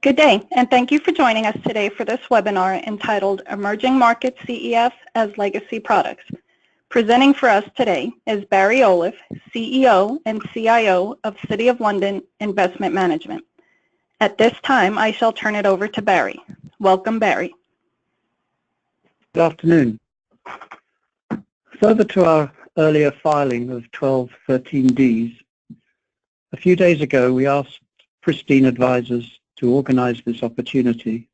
Good day, and thank you for joining us today for this webinar entitled Emerging Market CEFs as Legacy Products. Presenting for us today is Barry Oliff, CEO and CIO of City of London Investment Management. At this time, I shall turn it over to Barry. Welcome, Barry. Good afternoon. Further to our earlier filing of 1213Ds, a few days ago we asked Pristine Advisers to organize this opportunity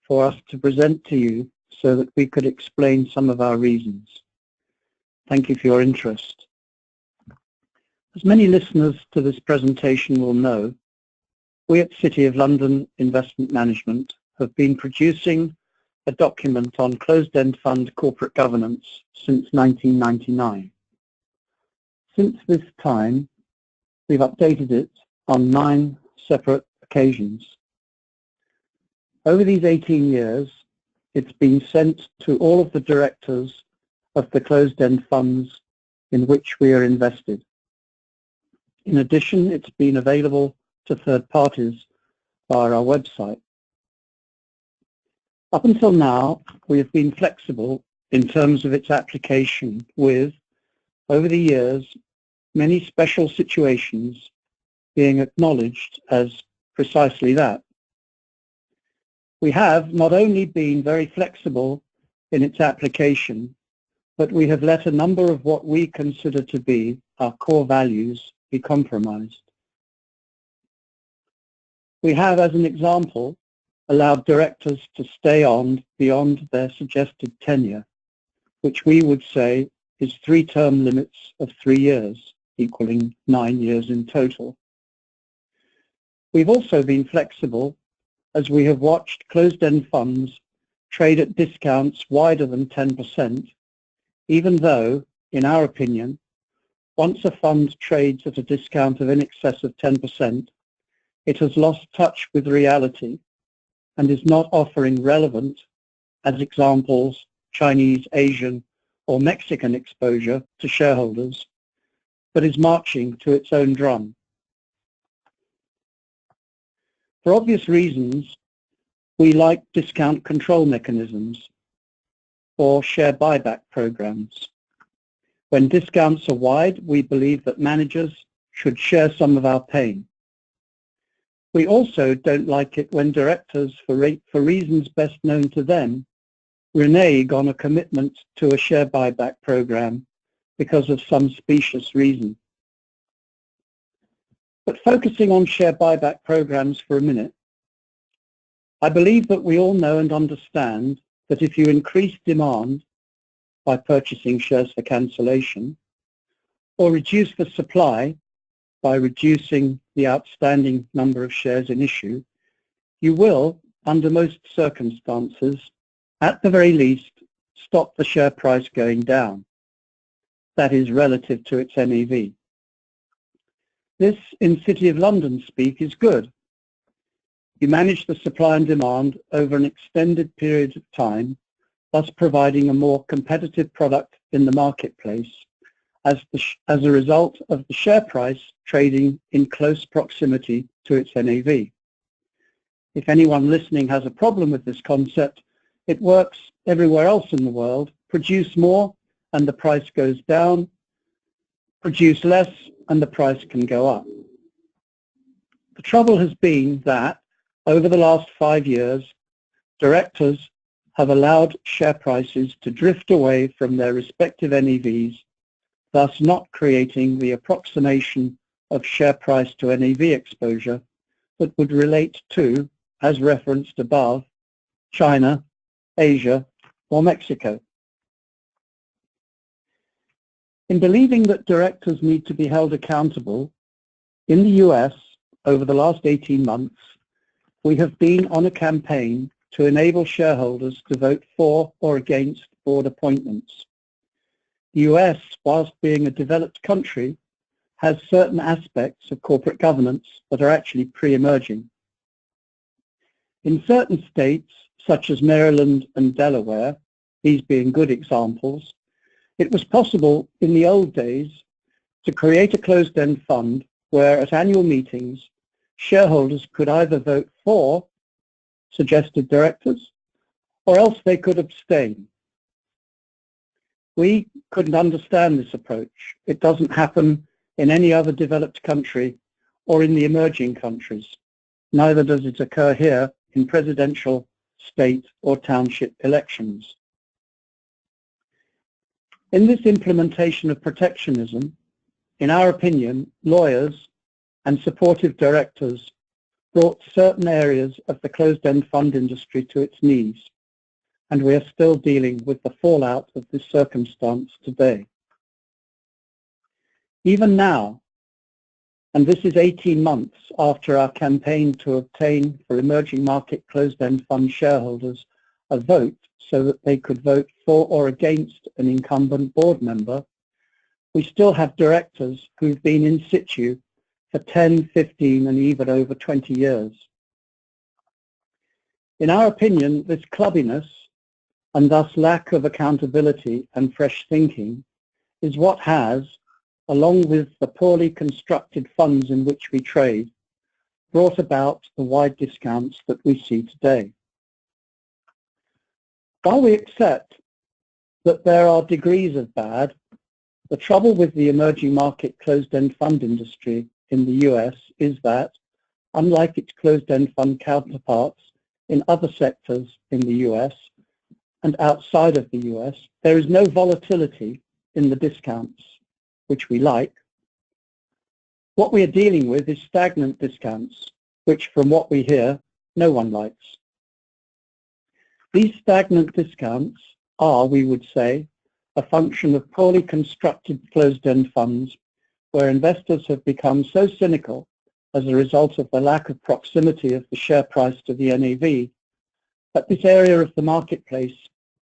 for us to present to you so that we could explain some of our reasons. Thank you for your interest. As many listeners to this presentation will know, we at City of London Investment Management have been producing a document on closed-end fund corporate governance since 1999. Since this time, we've updated it on 9 separate occasions. Over these 18 years, it's been sent to all of the directors of the closed-end funds in which we are invested. In addition, it's been available to third parties via our website. Up until now, we have been flexible in terms of its application with, over the years, many special situations being acknowledged as precisely that. We have not only been very flexible in its application, but we have let a number of what we consider to be our core values be compromised. We have, as an example, allowed directors to stay on beyond their suggested tenure, which we would say is 3 term limits of 3 years, equaling 9 years in total. We've also been flexible as we have watched closed-end funds trade at discounts wider than 10%, even though, in our opinion, once a fund trades at a discount of in excess of 10%, it has lost touch with reality and is not offering relevant, as examples, Chinese, Asian, or Mexican exposure to shareholders, but is marching to its own drum. For obvious reasons, we like discount control mechanisms or share buyback programs. When discounts are wide, we believe that managers should share some of our pain. We also don't like it when directors, for reasons best known to them, renege on a commitment to a share buyback program because of some specious reason. But focusing on share buyback programs for a minute, I believe that we all know and understand that if you increase demand by purchasing shares for cancellation, or reduce the supply by reducing the outstanding number of shares in issue, you will, under most circumstances, at the very least, stop the share price going down. That is relative to its NAV. This, in City of London speak, is good. You manage the supply and demand over an extended period of time, thus providing a more competitive product in the marketplace as a result of the share price trading in close proximity to its NAV. If anyone listening has a problem with this concept, it works everywhere else in the world. Produce more and the price goes down. Produce less and the price can go up. The trouble has been that over the last 5 years, directors have allowed share prices to drift away from their respective NAVs, thus not creating the approximation of share price to NAV exposure that would relate to, as referenced above, China, Asia, or Mexico. In believing that directors need to be held accountable, in the US, over the last 18 months, we have been on a campaign to enable shareholders to vote for or against board appointments. The US, whilst being a developed country, has certain aspects of corporate governance that are actually pre-emerging. In certain states, such as Maryland and Delaware, these being good examples, it was possible in the old days to create a closed-end fund where at annual meetings shareholders could either vote for suggested directors or else they could abstain. We couldn't understand this approach. It doesn't happen in any other developed country or in the emerging countries. Neither does it occur here in presidential, state or township elections. In this implementation of protectionism, in our opinion, lawyers and supportive directors brought certain areas of the closed-end fund industry to its knees, and we are still dealing with the fallout of this circumstance today. Even now, and this is 18 months after our campaign to obtain for emerging market closed-end fund shareholders a vote so that they could vote for or against an incumbent board member, we still have directors who've been in situ for 10, 15 and even over 20 years. In our opinion, this clubbiness and thus lack of accountability and fresh thinking is what has, along with the poorly constructed funds in which we trade, brought about the wide discounts that we see today. While we accept that there are degrees of bad, the trouble with the emerging market closed-end fund industry in the US is that, unlike its closed-end fund counterparts in other sectors in the US and outside of the US, there is no volatility in the discounts, which we like. What we are dealing with is stagnant discounts, which, from what we hear, no one likes. These stagnant discounts are, we would say, a function of poorly constructed closed-end funds where investors have become so cynical as a result of the lack of proximity of the share price to the NAV that this area of the marketplace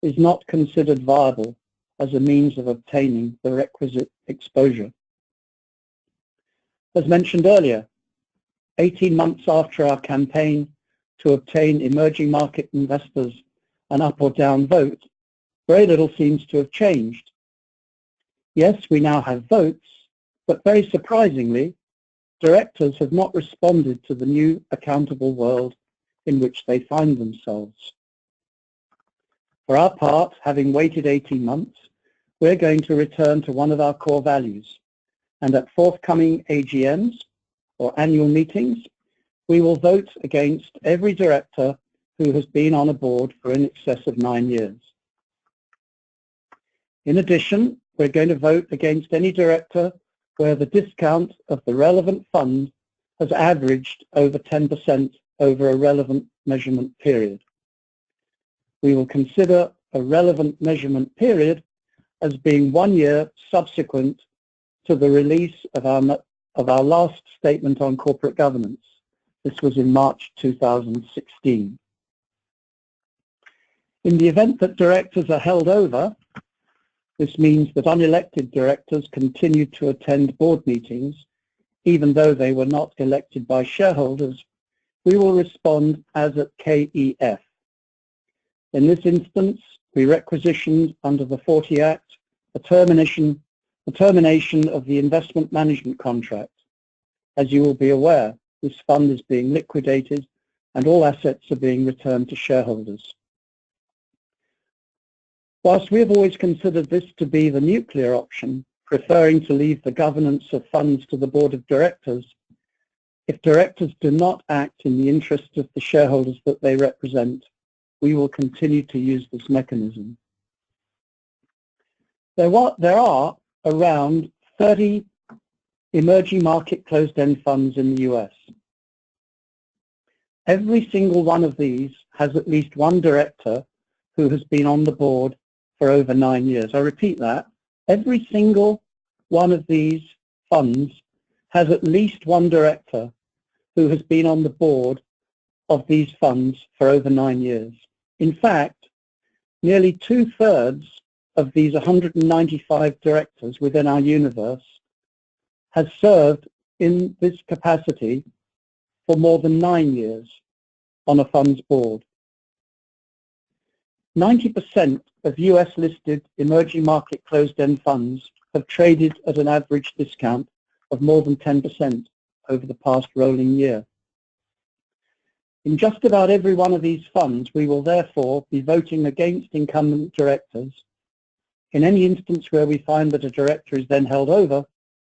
is not considered viable as a means of obtaining the requisite exposure. As mentioned earlier, 18 months after our campaign to obtain emerging market investors an up or down vote, very little seems to have changed. Yes, we now have votes, but very surprisingly, directors have not responded to the new accountable world in which they find themselves. For our part, having waited 18 months, we're going to return to one of our core values, and at forthcoming AGMs, or annual meetings, we will vote against every director who has been on a board for in excess of 9 years. In addition, we're going to vote against any director where the discount of the relevant fund has averaged over 10% over a relevant measurement period. We will consider a relevant measurement period as being 1 year subsequent to the release of our last statement on corporate governance. This was in March 2016. In the event that directors are held over, this means that unelected directors continue to attend board meetings, even though they were not elected by shareholders. We will respond as at KEF. In this instance, we requisitioned under the 40 Act the termination of the investment management contract. As you will be aware, this fund is being liquidated and all assets are being returned to shareholders. Whilst we have always considered this to be the nuclear option, preferring to leave the governance of funds to the board of directors, if directors do not act in the interest of the shareholders that they represent, we will continue to use this mechanism. There are around 30 emerging market closed-end funds in the US. Every single one of these has at least one director who has been on the board for over 9 years. I repeat that. Every single one of these funds has at least one director who has been on the board of these funds for over 9 years. In fact, nearly 2/3 of these 195 directors within our universe has served in this capacity for more than 9 years on a fund's board. 90% of US-listed emerging market closed-end funds have traded at an average discount of more than 10% over the past rolling year. In just about every one of these funds, we will therefore be voting against incumbent directors. In any instance where we find that a director is then held over,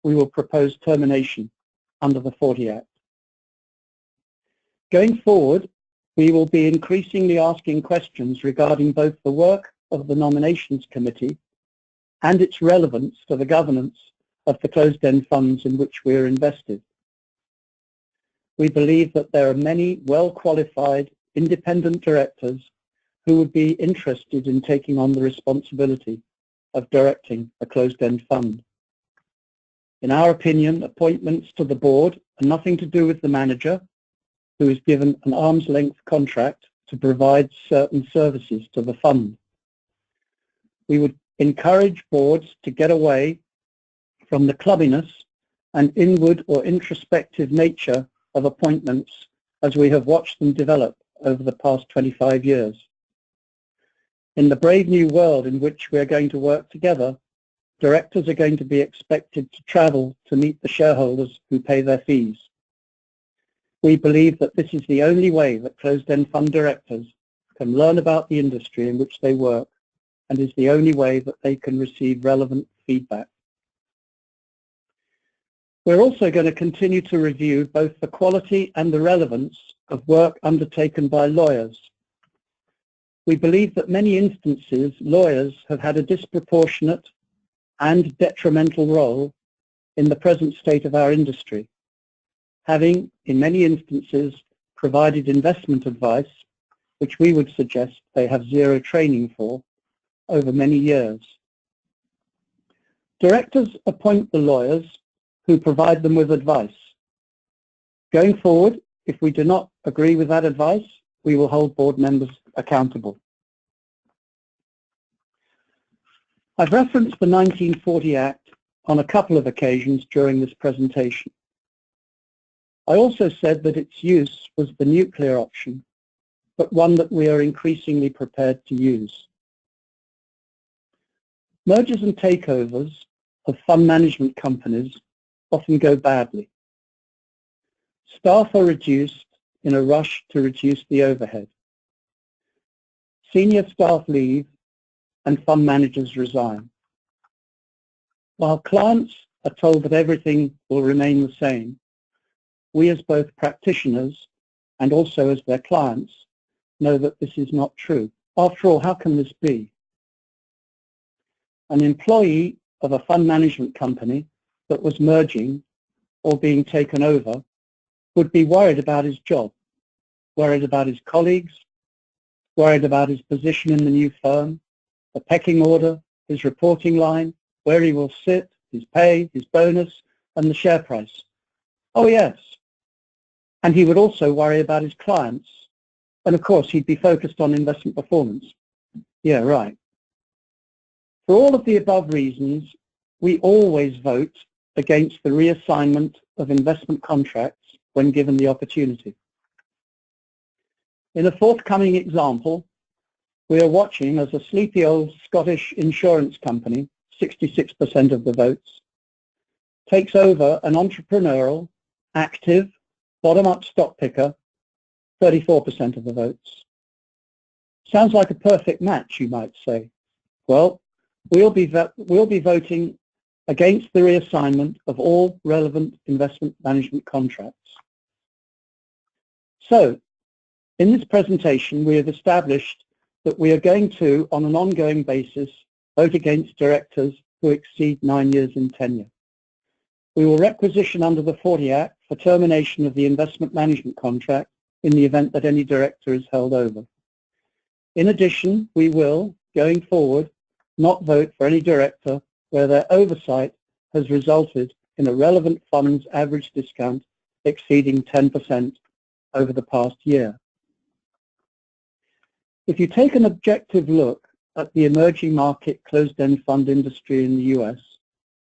we will propose termination under the 40 Act. Going forward, we will be increasingly asking questions regarding both the work of the Nominations Committee and its relevance to the governance of the closed-end funds in which we are invested. We believe that there are many well-qualified independent directors who would be interested in taking on the responsibility of directing a closed-end fund. In our opinion, appointments to the board are nothing to do with the manager, who is given an arm's length contract to provide certain services to the fund. We would encourage boards to get away from the clubbiness and inward or introspective nature of appointments as we have watched them develop over the past 25 years. In the brave new world in which we are going to work together, directors are going to be expected to travel to meet the shareholders who pay their fees. We believe that this is the only way that closed-end fund directors can learn about the industry in which they work, and is the only way that they can receive relevant feedback. We're also going to continue to review both the quality and the relevance of work undertaken by lawyers. We believe that many instances lawyers have had a disproportionate and detrimental role in the present state of our industry, having, in many instances, provided investment advice, which we would suggest they have zero training for, over many years. Directors appoint the lawyers who provide them with advice. Going forward, if we do not agree with that advice, we will hold board members accountable. I've referenced the 1940 Act on a couple of occasions during this presentation. I also said that its use was the nuclear option, but one that we are increasingly prepared to use. Mergers and takeovers of fund management companies often go badly. Staff are reduced in a rush to reduce the overhead. Senior staff leave and fund managers resign. While clients are told that everything will remain the same, we as both practitioners and also as their clients know that this is not true. After all, how can this be? An employee of a fund management company that was merging or being taken over would be worried about his job, worried about his colleagues, worried about his position in the new firm, the pecking order, his reporting line, where he will sit, his pay, his bonus, and the share price. Oh yes. And he would also worry about his clients. And of course, he'd be focused on investment performance. Yeah, right. For all of the above reasons, we always vote against the reassignment of investment contracts when given the opportunity. In a forthcoming example, we are watching as a sleepy old Scottish insurance company, 66% of the votes, takes over an entrepreneurial, active, bottom-up stock picker, 34% of the votes. Sounds like a perfect match, you might say. Well, we'll be voting against the reassignment of all relevant investment management contracts. So, in this presentation, we have established that we are going to, on an ongoing basis, vote against directors who exceed 9 years in tenure. We will requisition under the 40 Act for termination of the investment management contract in the event that any director is held over. In addition, we will, going forward, not vote for any director where their oversight has resulted in a relevant fund's average discount exceeding 10% over the past year. If you take an objective look at the emerging market closed-end fund industry in the US,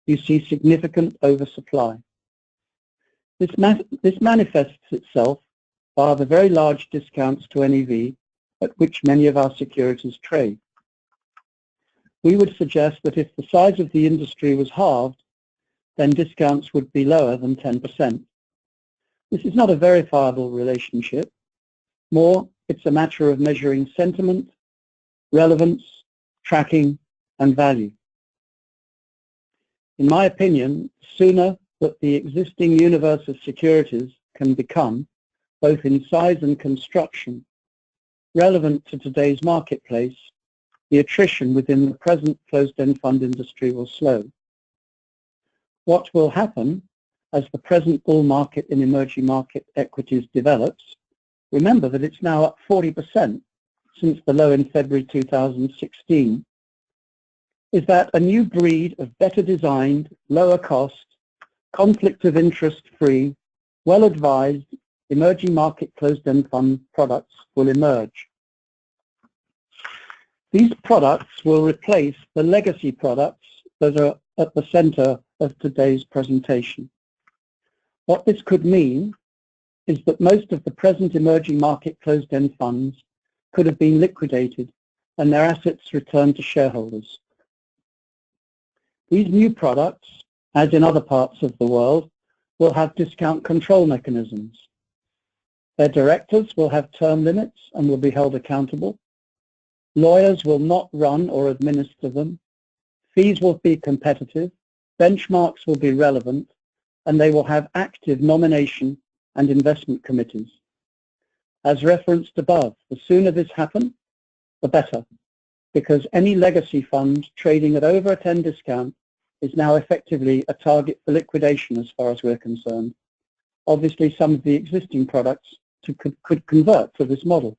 you see significant oversupply. This manifests itself via the very large discounts to NAV at which many of our securities trade. We would suggest that if the size of the industry was halved, then discounts would be lower than 10%. This is not a verifiable relationship. More, it's a matter of measuring sentiment, relevance, tracking, and value. In my opinion, the sooner that the existing universe of securities can become, both in size and construction, relevant to today's marketplace, the attrition within the present closed-end fund industry will slow. What will happen as the present bull market in emerging market equities develops, remember that it's now up 40% since the low in February 2016, is that a new breed of better designed, lower cost, conflict of interest free, well-advised emerging market closed-end fund products will emerge. These products will replace the legacy products that are at the center of today's presentation. What this could mean is that most of the present emerging market closed-end funds could have been liquidated and their assets returned to shareholders. These new products, as in other parts of the world, will have discount control mechanisms. Their directors will have term limits and will be held accountable. Lawyers will not run or administer them. Fees will be competitive. Benchmarks will be relevant, and they will have active nomination and investment committees. As referenced above, the sooner this happens, the better, because any legacy fund trading at over a 10 discount is now effectively a target for liquidation as far as we're concerned. Obviously, some of the existing products could convert to this model.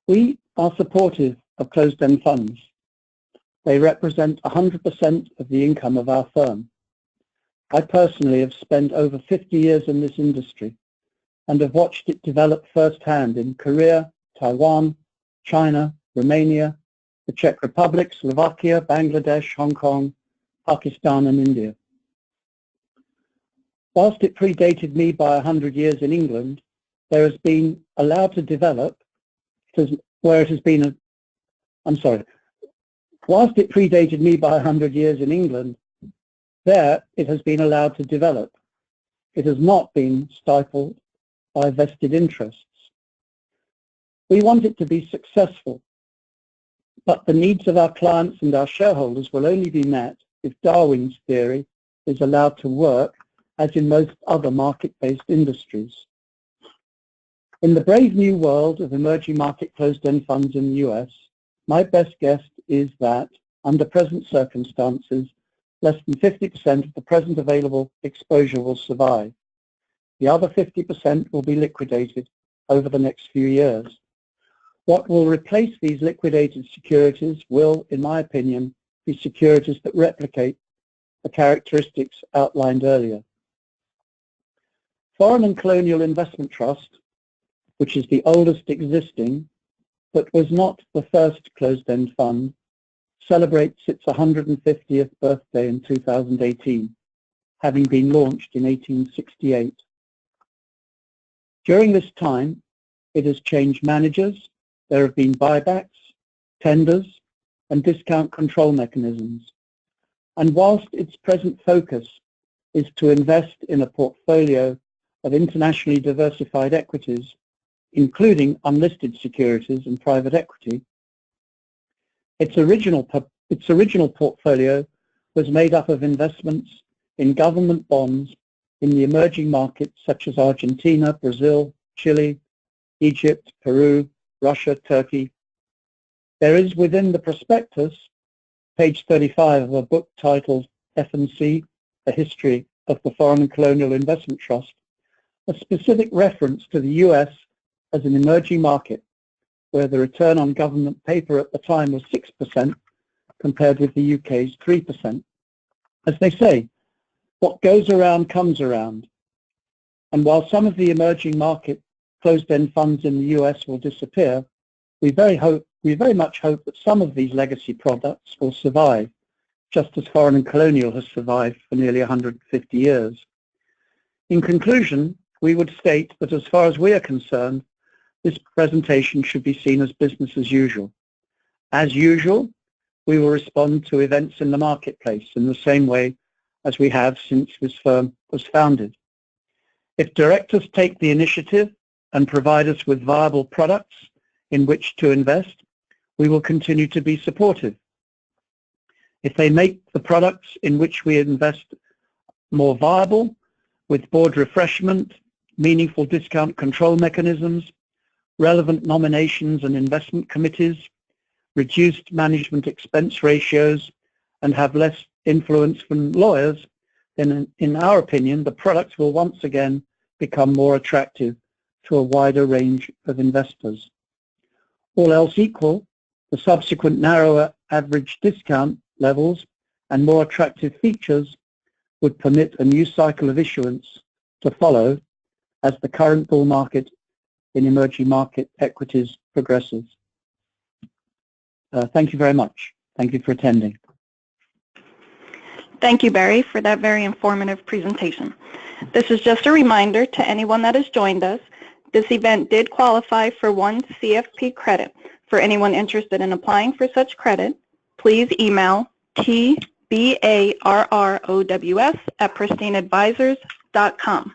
We are supportive of closed-end funds. They represent 100% of the income of our firm. I personally have spent over 50 years in this industry and have watched it develop firsthand in Korea, Taiwan, China, Romania, the Czech Republic, Slovakia, Bangladesh, Hong Kong, Pakistan, and India. Whilst it predated me by 100 years in England, there has been allowed to develop, whilst it predated me by 100 years in England, there it has been allowed to develop. It has not been stifled by vested interests. We want it to be successful, but the needs of our clients and our shareholders will only be met if Darwin's theory is allowed to work, as in most other market-based industries. In the brave new world of emerging market closed-end funds in the US, my best guess is that, under present circumstances, less than 50% of the present available exposure will survive. The other 50% will be liquidated over the next few years. What will replace these liquidated securities will, in my opinion, be securities that replicate the characteristics outlined earlier. Foreign and Colonial Investment Trust, which is the oldest existing, but was not the first closed-end fund, celebrates its 150th birthday in 2018, having been launched in 1868. During this time, it has changed managers, there have been buybacks, tenders, and discount control mechanisms. And whilst its present focus is to invest in a portfolio of internationally diversified equities, including unlisted securities and private equity, its original portfolio was made up of investments in government bonds in the emerging markets such as Argentina, Brazil, Chile, Egypt, Peru, Russia, Turkey. There is within the prospectus, page 35 of a book titled F&C, A History of the Foreign and Colonial Investment Trust, a specific reference to the US as an emerging market, where the return on government paper at the time was 6% compared with the UK's 3%. As they say, what goes around comes around. And while some of the emerging market closed-end funds in the US will disappear, we very much hope that some of these legacy products will survive, just as Foreign and Colonial has survived for nearly 150 years. In conclusion, we would state that as far as we are concerned, this presentation should be seen as business as usual. As usual, we will respond to events in the marketplace in the same way as we have since this firm was founded. If directors take the initiative and provide us with viable products in which to invest, we will continue to be supportive. If they make the products in which we invest more viable, with board refreshment, meaningful discount control mechanisms, relevant nominations and investment committees, reduced management expense ratios, and have less influence from lawyers, then in our opinion, the products will once again become more attractive to a wider range of investors. All else equal, the subsequent narrower average discount levels and more attractive features would permit a new cycle of issuance to follow as the current bull market in emerging market equities progresses. Thank you very much. Thank you for attending. Thank you, Barry, for that very informative presentation. This is just a reminder to anyone that has joined us. This event did qualify for 1 CFP credit. For anyone interested in applying for such credit, please email tbarrows@pristineadvisers.com.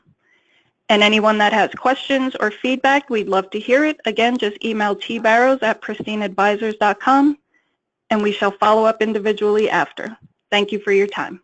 And anyone that has questions or feedback, we'd love to hear it. Again, just email tbarrows@pristineadvisers.com, and we shall follow up individually after. Thank you for your time.